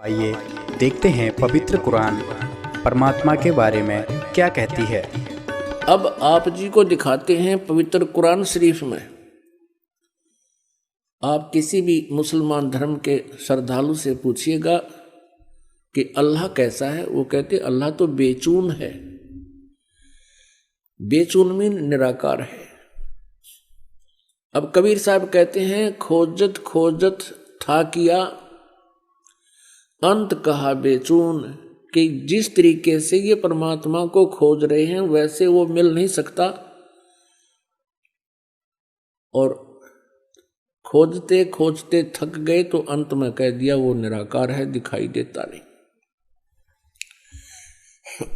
आइए देखते हैं पवित्र कुरान परमात्मा के बारे में क्या कहती है। अब आप जी को दिखाते हैं पवित्र कुरान शरीफ में। आप किसी भी मुसलमान धर्म के श्रद्धालु से पूछिएगा कि अल्लाह कैसा है, वो कहते अल्लाह तो बेचून है। बेचून मीन निराकार है। अब कबीर साहब कहते हैं खोजत खोजत था किया अंत कहा बेचून, कि जिस तरीके से ये परमात्मा को खोज रहे हैं वैसे वो मिल नहीं सकता, और खोजते खोजते थक गए तो अंत में कह दिया वो निराकार है, दिखाई देता नहीं।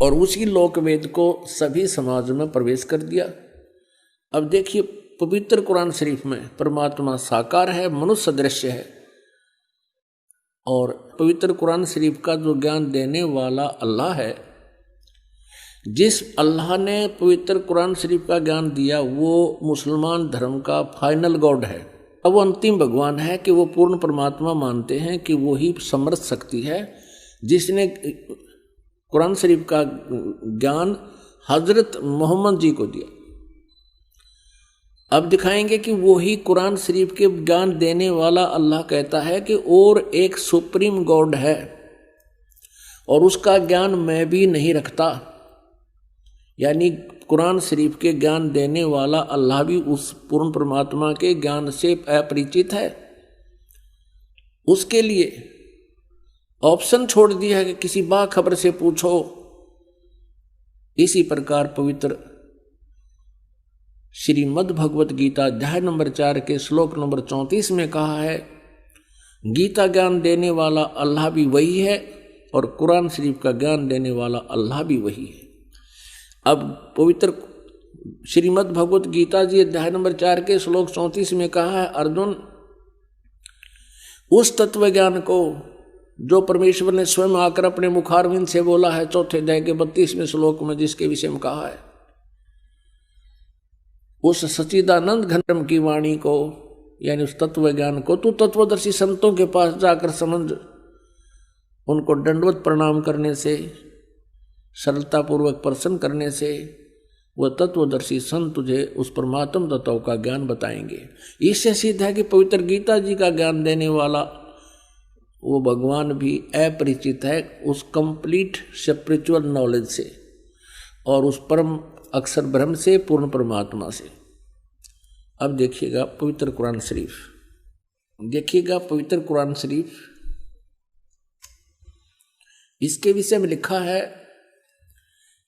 और उसी लोक वेद को सभी समाज में प्रवेश कर दिया। अब देखिए पवित्र कुरान शरीफ में परमात्मा साकार है, मनुष्य सदृश है, और पवित्र कुरान शरीफ का जो ज्ञान देने वाला अल्लाह है, जिस अल्लाह ने पवित्र कुरान शरीफ का ज्ञान दिया वो मुसलमान धर्म का फाइनल गॉड है। अब वो अंतिम भगवान है कि वो पूर्ण परमात्मा मानते हैं कि वो ही समर्थ शक्ति है जिसने कुरान शरीफ का ज्ञान हजरत मोहम्मद जी को दिया। अब दिखाएंगे कि वो ही कुरान शरीफ के ज्ञान देने वाला अल्लाह कहता है कि और एक सुप्रीम गॉड है और उसका ज्ञान मैं भी नहीं रखता, यानी कुरान शरीफ के ज्ञान देने वाला अल्लाह भी उस पूर्ण परमात्मा के ज्ञान से अपरिचित है। उसके लिए ऑप्शन छोड़ दिया है कि किसी बाखबर से पूछो। इसी प्रकार पवित्र श्रीमद् भगवत गीता अध्याय नंबर 4 के श्लोक नंबर 34 में कहा है गीता ज्ञान देने वाला अल्लाह भी वही है और कुरान शरीफ का ज्ञान देने वाला अल्लाह भी वही है। अब पवित्र श्रीमद् भगवत गीता जी अध्याय नंबर 4 के श्लोक 34 में कहा है अर्जुन, उस तत्व ज्ञान को जो परमेश्वर ने स्वयं आकर अपने मुखारविंद से बोला है चौथे अध्याय के 32वें श्लोक में, जिसके विषय में कहा है, उस सच्चिदानंद घनम की वाणी को, यानी उस तत्व ज्ञान को तू तत्वदर्शी संतों के पास जाकर समझ, उनको दंडवत प्रणाम करने से, सरलतापूर्वक प्रसन्न करने से वह तत्वदर्शी संत तुझे उस परमात्म तत्व का ज्ञान बताएंगे। इससे सिद्ध है कि पवित्र गीता जी का ज्ञान देने वाला वो भगवान भी अपरिचित है उस कंप्लीट स्पिरिचुअल नॉलेज से और उस परम अक्षर ब्रह्म से, पूर्ण परमात्मा से। अब देखिएगा पवित्र कुरान शरीफ, देखिएगा पवित्र कुरान शरीफ, इसके विषय में लिखा है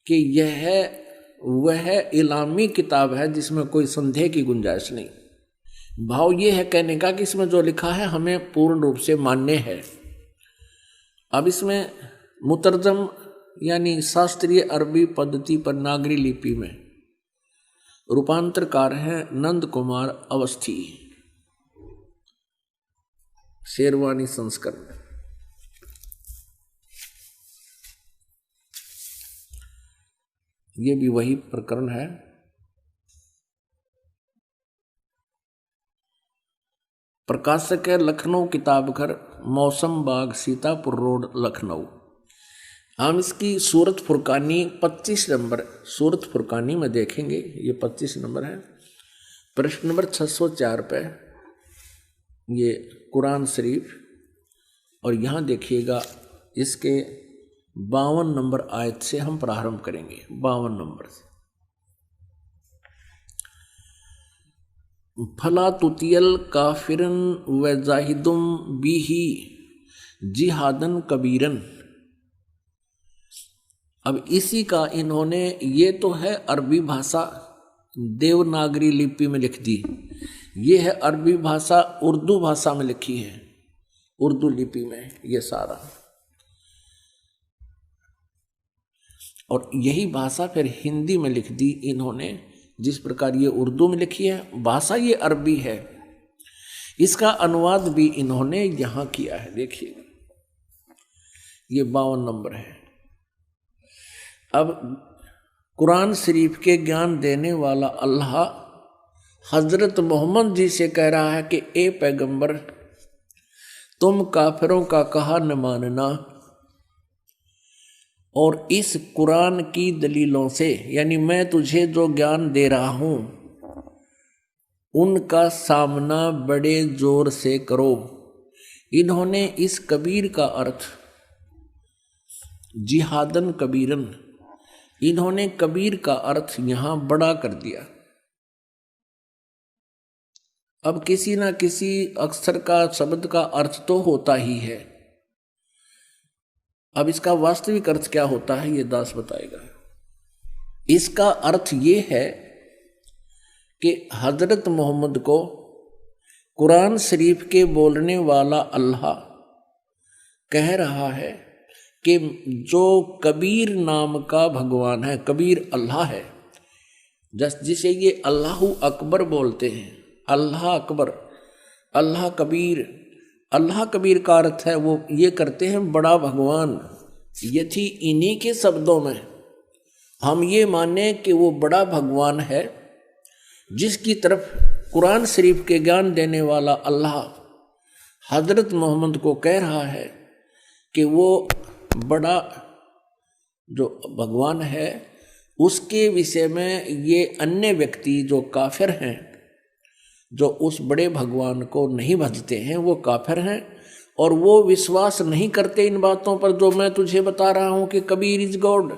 कि यह वह इलामी किताब है जिसमें कोई संदेह की गुंजाइश नहीं। भाव ये है कहने का कि इसमें जो लिखा है हमें पूर्ण रूप से मान्य है। अब इसमें मुतरजम यानी शास्त्रीय अरबी पद्धति पर नागरी लिपि में रूपांतरकार हैं नंद कुमार अवस्थी, शेरवानी संस्करण। ये भी वही प्रकरण है। प्रकाशक है लखनऊ किताब घर, मौसम बाग, सीतापुर रोड, लखनऊ। हम इसकी सूरत फुरकानी 25 नंबर सूरत फुरकानी में देखेंगे। ये 25 नंबर है, प्रश्न नंबर 604 पे ये कुरान शरीफ। और यहाँ देखिएगा इसके 52 नंबर आयत से हम प्रारंभ करेंगे। 52 नंबर से, फला तुतियल काफिरन व जाहिदुम बिही जिहादन कबीरन। अब इसी का इन्होंने, ये तो है अरबी भाषा देवनागरी लिपि में लिख दी, ये है अरबी भाषा उर्दू भाषा में लिखी है, उर्दू लिपि में ये सारा, और यही भाषा फिर हिंदी में लिख दी इन्होंने। जिस प्रकार ये उर्दू में लिखी है भाषा, ये अरबी है, इसका अनुवाद भी इन्होंने यहां किया है। देखिए ये 52 नंबर है। अब कुरान शरीफ के ज्ञान देने वाला अल्लाह हजरत मोहम्मद जी से कह रहा है कि ए पैगंबर, तुम काफिरों का कहा न मानना। और इस कुरान की दलीलों से, यानी मैं तुझे जो ज्ञान दे रहा हूं, उनका सामना बड़े जोर से करो। इन्होंने इस कबीर का अर्थ जिहादन कबीरन, इन्होंने कबीर का अर्थ यहां बड़ा कर दिया। अब किसी ना किसी अक्षर का, शब्द का अर्थ तो होता ही है। अब इसका वास्तविक अर्थ क्या होता है ये दास बताएगा। इसका अर्थ ये है कि हजरत मोहम्मद को कुरान शरीफ के बोलने वाला अल्लाह कह रहा है कि जो कबीर नाम का भगवान है, कबीर अल्लाह है, जिसे ये अल्लाहु अकबर बोलते हैं, अल्लाह अकबर, अल्लाह कबीर। अल्लाह कबीर का अर्थ है वो ये करते हैं बड़ा भगवान। यदि इन्हीं के शब्दों में हम ये माने कि वो बड़ा भगवान है, जिसकी तरफ कुरान शरीफ के ज्ञान देने वाला अल्लाह हजरत मोहम्मद को कह रहा है कि वो बड़ा जो भगवान है, उसके विषय में ये अन्य व्यक्ति जो काफिर हैं, जो उस बड़े भगवान को नहीं भजते हैं, वो काफिर हैं और वो विश्वास नहीं करते इन बातों पर जो मैं तुझे बता रहा हूं कि कबीर इज गॉड,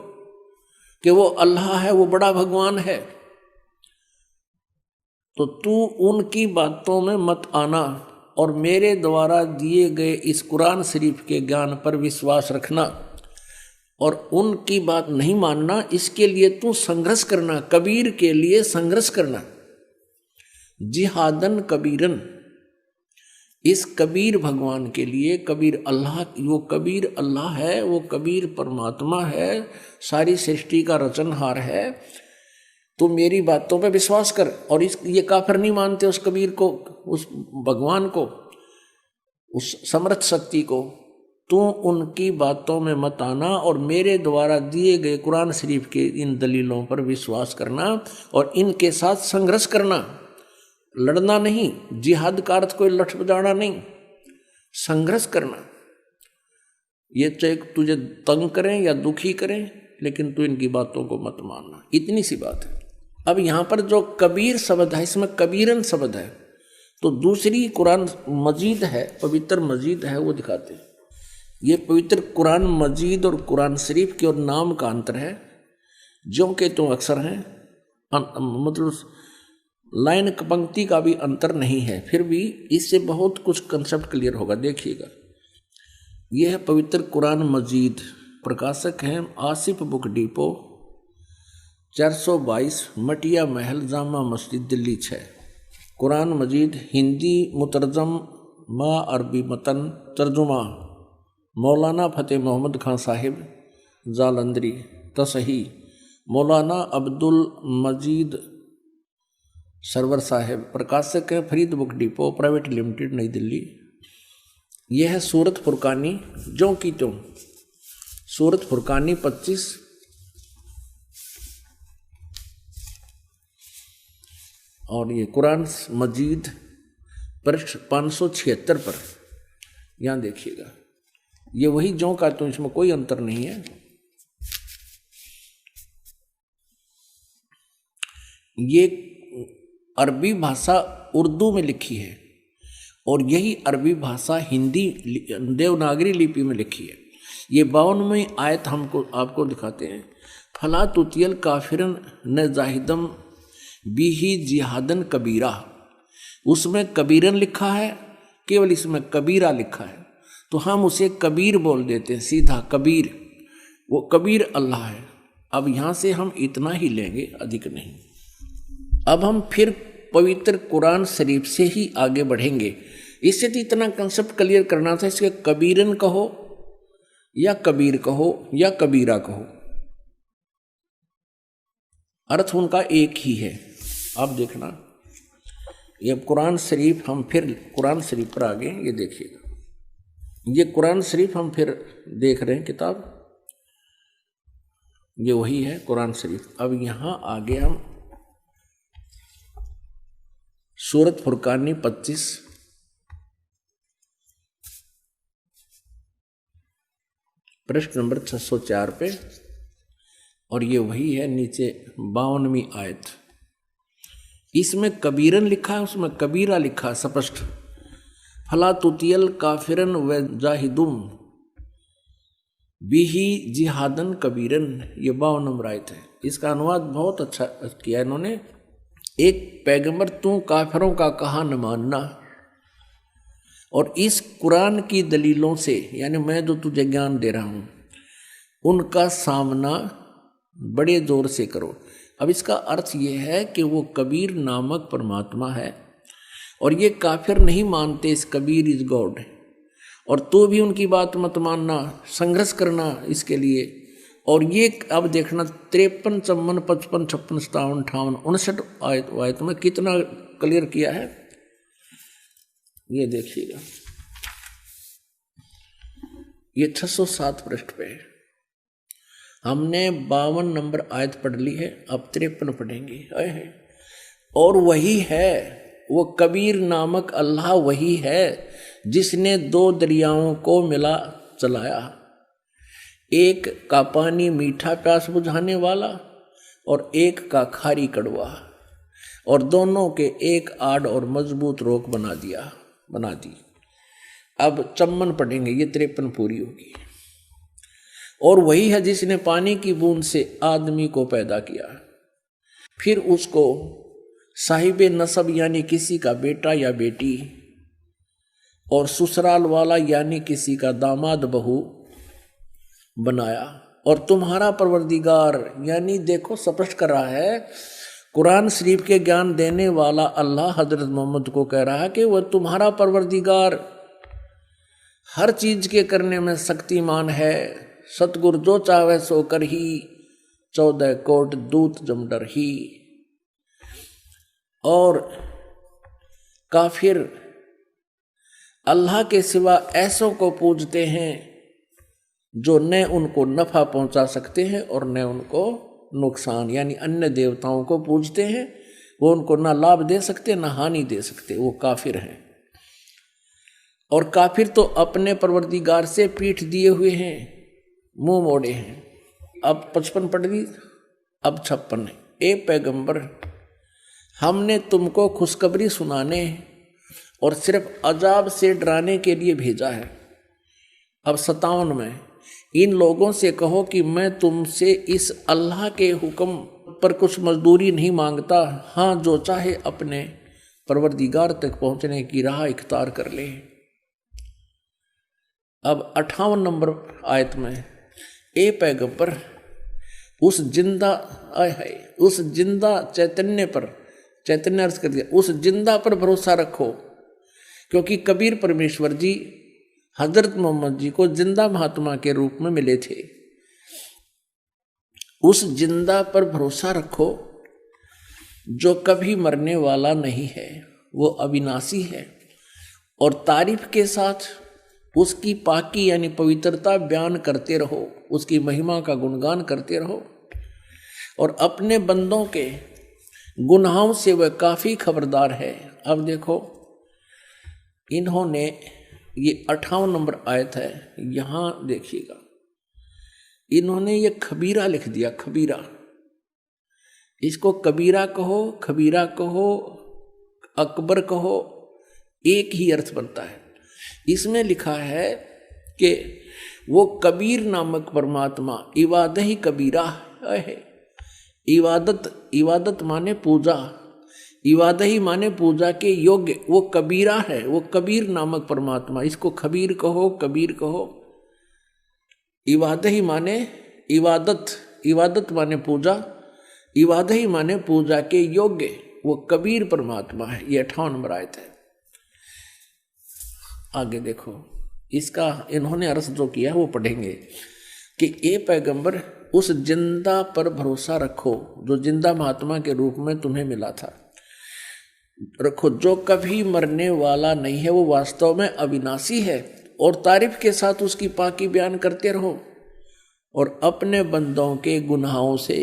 कि वो अल्लाह है, वो बड़ा भगवान है। तो तू उनकी बातों में मत आना और मेरे द्वारा दिए गए इस कुरान शरीफ के ज्ञान पर विश्वास रखना और उनकी बात नहीं मानना। इसके लिए तू संघर्ष करना, कबीर के लिए संघर्ष करना। जिहादन कबीरन, इस कबीर भगवान के लिए, कबीर अल्लाह, वो कबीर अल्लाह है, वो कबीर परमात्मा है, सारी सृष्टि का रचनहार है। तो मेरी बातों पे विश्वास कर। और ये काफिर नहीं मानते उस कबीर को, उस भगवान को, उस समर्थ शक्ति को। तू उनकी बातों में मत आना और मेरे द्वारा दिए गए कुरान शरीफ के इन दलीलों पर विश्वास करना और इनके साथ संघर्ष करना। लड़ना नहीं, जिहाद का अर्थ कोई लठ बजाना नहीं, संघर्ष करना। ये चाहे तुझे तंग करें या दुखी करें, लेकिन तू इनकी बातों को मत मानना। इतनी सी बात है। अब यहां पर जो कबीर शब्द है, इसमें कबीरन शब्द है, तो दूसरी कुरान मजीद है, पवित्र मजीद है, वो दिखाते हैं। ये पवित्र कुरान मजीद और कुरान शरीफ के और नाम का अंतर है। जो के तो अक्सर हैं, मतलब लाइन पंक्ति का भी अंतर नहीं है, फिर भी इससे बहुत कुछ कंसेप्ट क्लियर होगा। देखिएगा, यह है पवित्र कुरान मजीद। प्रकाशक हैं आसिफ बुक डिपो, 422 मटिया महल, जामा मस्जिद, दिल्ली 6। कुरान मजीद हिंदी मुतरजम मा अरबी मतन, तर्जुमा मौलाना फतेह मोहम्मद खान साहिब जालंधरी, तसही मौलाना अब्दुल मजीद सरवर साहिब। प्रकाशक है Farid book depot private limited, नई दिल्ली। यह है सूरत फुरकानी, जो की त्यों सूरत फुरकानी 25 और ये कुरान मजीद पृष्ठ 576 पर। यहां देखिएगा, ये वही जो का त्यों, इसमें कोई अंतर नहीं है। ये अरबी भाषा उर्दू में लिखी है और यही अरबी भाषा हिंदी देवनागरी लिपि में लिखी है। ये 52वें आयत हमको आपको दिखाते हैं। फला तुतियल काफिरन न जाहिदम बिही जिहादन कबीरा, उसमें कबीरन लिखा है, केवल इसमें कबीरा लिखा है, तो हम उसे कबीर बोल देते हैं, सीधा कबीर। वो कबीर अल्लाह है। अब यहाँ से हम इतना ही लेंगे, अधिक नहीं। अब हम फिर पवित्र कुरान शरीफ से ही आगे बढ़ेंगे। इससे तो इतना कंसेप्ट क्लियर करना था, इसके कबीरन कहो या कबीर कहो या कबीरा कहो, अर्थ उनका एक ही है। आप देखना, ये कुरान शरीफ, हम फिर कुरान शरीफ पर आगे, ये देखिएगा, ये कुरान शरीफ हम फिर देख रहे हैं किताब, ये वही है कुरान शरीफ। अब यहाँ आगे हम सूरत फुरकानी 25 पृष्ठ नंबर 604 पे, और ये वही है नीचे 52वीं आयत। इसमें कबीरन लिखा है, उसमें कबीरा लिखा है स्पष्ट। फला तुतियल काफिरन व जाहिदुम बिही जिहादन कबीरन, ये 52 नंबर आयत है। इसका अनुवाद बहुत अच्छा किया इन्होंने। एक पैगंबर तू काफिरों का कहा न मानना, और इस कुरान की दलीलों से, यानी मैं जो तुझे ज्ञान दे रहा हूं, उनका सामना बड़े जोर से करो। अब इसका अर्थ ये है कि वो कबीर नामक परमात्मा है, और ये काफिर नहीं मानते इस कबीर इज गॉड, और तू भी उनकी बात मत मानना, संघर्ष करना इसके लिए। और ये अब देखना 53, 54, 55, 56, 57, 58, 59 आयत में कितना क्लियर किया है, ये देखिएगा। ये 607 पृष्ठ पे है। हमने 52 नंबर आयत पढ़ ली है, अब 53 पढ़ेंगे। और वही है वो कबीर नामक अल्लाह, वही है जिसने 2 दरियाओं को मिला चलाया, एक का पानी मीठा प्यास बुझाने वाला और एक का खारी कड़वा, और दोनों के एक आड़ और मजबूत रोक बना दी। अब 54 पढ़ेंगे, ये 53 पूरी होगी। और वही है जिसने पानी की बूंद से आदमी को पैदा किया, फिर उसको साहिबे नसब यानी किसी का बेटा या बेटी, और ससुराल वाला यानी किसी का दामाद बहू बनाया। और तुम्हारा परवरदिगार, यानी देखो स्पष्ट कर रहा है, कुरान शरीफ के ज्ञान देने वाला अल्लाह हजरत मोहम्मद को कह रहा है कि वह तुम्हारा परवरदिगार हर चीज के करने में शक्तिमान है, सतगुरु जो चाहे सो कर ही, 14 कोट दूत जमडर ही। और काफिर अल्लाह के सिवा ऐसों को पूजते हैं जो न उनको नफा पहुंचा सकते हैं और न उनको नुकसान, यानी अन्य देवताओं को पूजते हैं, वो उनको ना लाभ दे सकते ना हानि दे सकते, वो काफिर हैं। और काफिर तो अपने परवरदिगार से पीठ दिए हुए हैं, मुंह मोड़े हैं। अब 55 पढ़ ली, अब 56। ए पैगंबर, हमने तुमको खुशखबरी सुनाने और सिर्फ अजाब से डराने के लिए भेजा है। अब 57 में, इन लोगों से कहो कि मैं तुमसे इस अल्लाह के हुक्म पर कुछ मजदूरी नहीं मांगता, हाँ जो चाहे अपने परवरदिगार तक पहुंचने की राह इख्तियार कर ले। अब 58 नंबर आयत में, ए पैगंबर, उस जिंदा चैतन्य पर, चैतन्य अर्थ कर दिया, उस जिंदा पर भरोसा रखो, क्योंकि कबीर परमेश्वर जी हजरत मोहम्मद जी को जिंदा महात्मा के रूप में मिले थे। उस जिंदा पर भरोसा रखो जो कभी मरने वाला नहीं है, वो अविनाशी है। और तारीफ के साथ उसकी पाकी यानी पवित्रता बयान करते रहो, उसकी महिमा का गुणगान करते रहो, और अपने बंदों के गुनाहों से वह काफी खबरदार है। अब देखो, इन्होंने ये 58 नंबर आयत है, यहां देखिएगा, इन्होंने ये खबीरा लिख दिया, खबीरा। इसको कबीरा कहो, खबीरा कहो, अकबर कहो, एक ही अर्थ बनता है। इसमें लिखा है कि वो कबीर नामक परमात्मा इबादत ही कबीरा है। इबादत माने पूजा, इबादत ही माने पूजा के योग्य, वो कबीरा है, वो कबीर नामक परमात्मा। इसको खबीर कहो, कबीर कहो। इबादत ही माने इबादत माने पूजा, इबादत ही माने पूजा के योग्य, वो कबीर परमात्मा है। ये 58 नंबर आयत है। आगे देखो, इसका इन्होंने अर्थ जो किया वो पढ़ेंगे कि ए पैगंबर, उस जिंदा पर भरोसा रखो जो जिंदा महात्मा के रूप में तुम्हें मिला था, रखो, जो कभी मरने वाला नहीं है, वो वास्तव में अविनाशी है। और तारीफ के साथ उसकी पाकी बयान करते रहो, और अपने बंदों के गुनाहों से,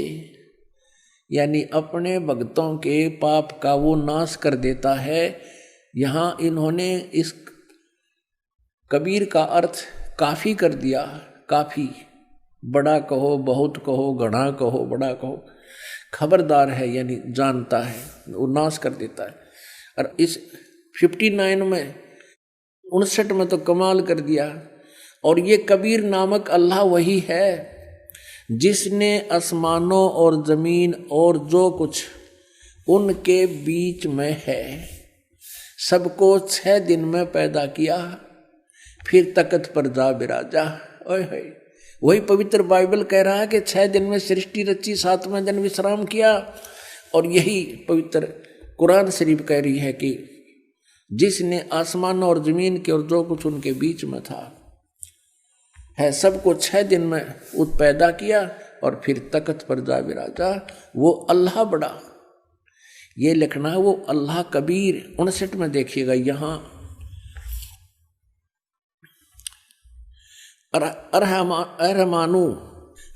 यानी अपने भक्तों के पाप का वो नाश कर देता है। यहाँ इन्होंने इस कबीर का अर्थ काफी कर दिया, काफी, बड़ा कहो, बहुत कहो, घना कहो, बड़ा कहो, खबरदार है यानी जानता है, वो नाश कर देता है। और इस 59 में 59 में तो कमाल कर दिया। और ये कबीर नामक अल्लाह वही है जिसने आसमानों और जमीन और जो कुछ उनके बीच में है सबको 6 दिन में पैदा किया, फिर तख्त पर जा बिराजा। ओए होए, वही पवित्र बाइबल कह रहा है कि 6 दिन में सृष्टि रची, 7वें दिन विश्राम किया। और यही पवित्र कुरान शरीफ कह रही है कि जिसने आसमान और जमीन के और जो कुछ उनके बीच में था है सबको 6 दिन में पैदा किया और फिर तख्त पर जा बिराजा। वो अल्लाह बड़ा, ये लिखना है वो अल्लाह कबीर। 59 में देखिएगा यहाँ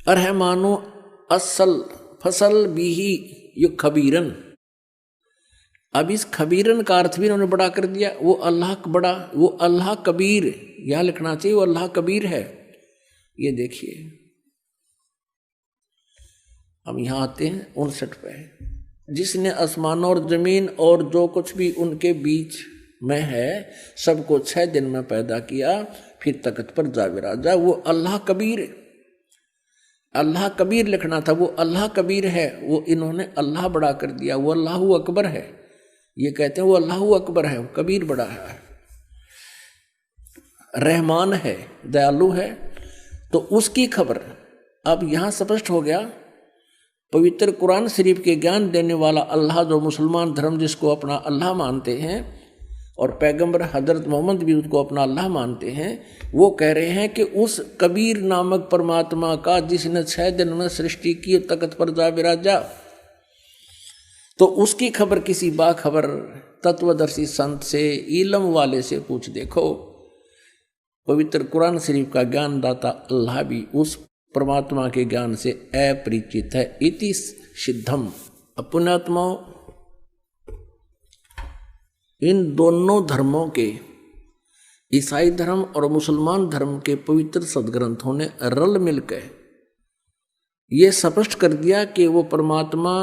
अरहमानु असल फसल बीही यु खबीरन। अब इस खबीरन का अर्थ भी उन्होंने बड़ा कर दिया। वो अल्लाह बड़ा, वो अल्लाह कबीर, यहां लिखना चाहिए वो अल्लाह कबीर है। ये देखिए, हम यहां आते हैं 59 पे, जिसने आसमान और जमीन और जो कुछ भी उनके बीच में है सबको 6 दिन में पैदा किया, फिर तख्त पर जा बिराजा। वो अल्लाह कबीर, अल्लाह कबीर लिखना था, वो अल्लाह कबीर है। वो इन्होंने अल्लाह बड़ा कर दिया, वो अल्लाह अकबर है। ये कहते हैं वो अल्लाह अकबर है, वो कबीर बड़ा है, रहमान है, दयालु है। तो उसकी खबर अब यहां स्पष्ट हो गया। पवित्र कुरान शरीफ के ज्ञान देने वाला अल्लाह, जो मुसलमान धर्म जिसको अपना अल्लाह मानते हैं और पैगंबर हजरत मोहम्मद भी उसको अपना अल्लाह मानते हैं, वो कह रहे हैं कि उस कबीर नामक परमात्मा का जिसने 6 दिन में सृष्टि की, तख्त पर जा बिराजा, तो उसकी खबर किसी बाखबर तत्वदर्शी संत से, इल्म वाले से पूछ देखो। पवित्र कुरान शरीफ का ज्ञान दाता अल्लाह भी उस परमात्मा के ज्ञान से अपरिचित है। इति सिद्धम। पुण्यात्माओं, इन दोनों धर्मों के, ईसाई धर्म और मुसलमान धर्म के पवित्र सदग्रंथों ने रल मिलकर ये स्पष्ट कर दिया कि वो परमात्मा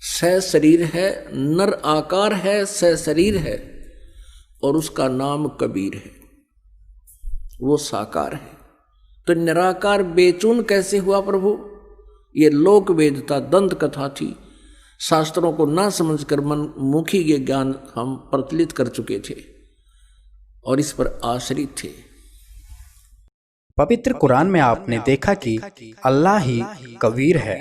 सशरीर है, नर आकार है, सशरीर है, और उसका नाम कबीर है, वो साकार है। तो निराकार बेचून कैसे हुआ प्रभु? ये लोक वेदता दंत कथा थी, शास्त्रों को ना समझकर मनमुखी ये ज्ञान हम प्रचलित कर चुके थे और इस पर आश्रित थे। पवित्र कुरान में आपने देखा कि अल्लाह ही कबीर है।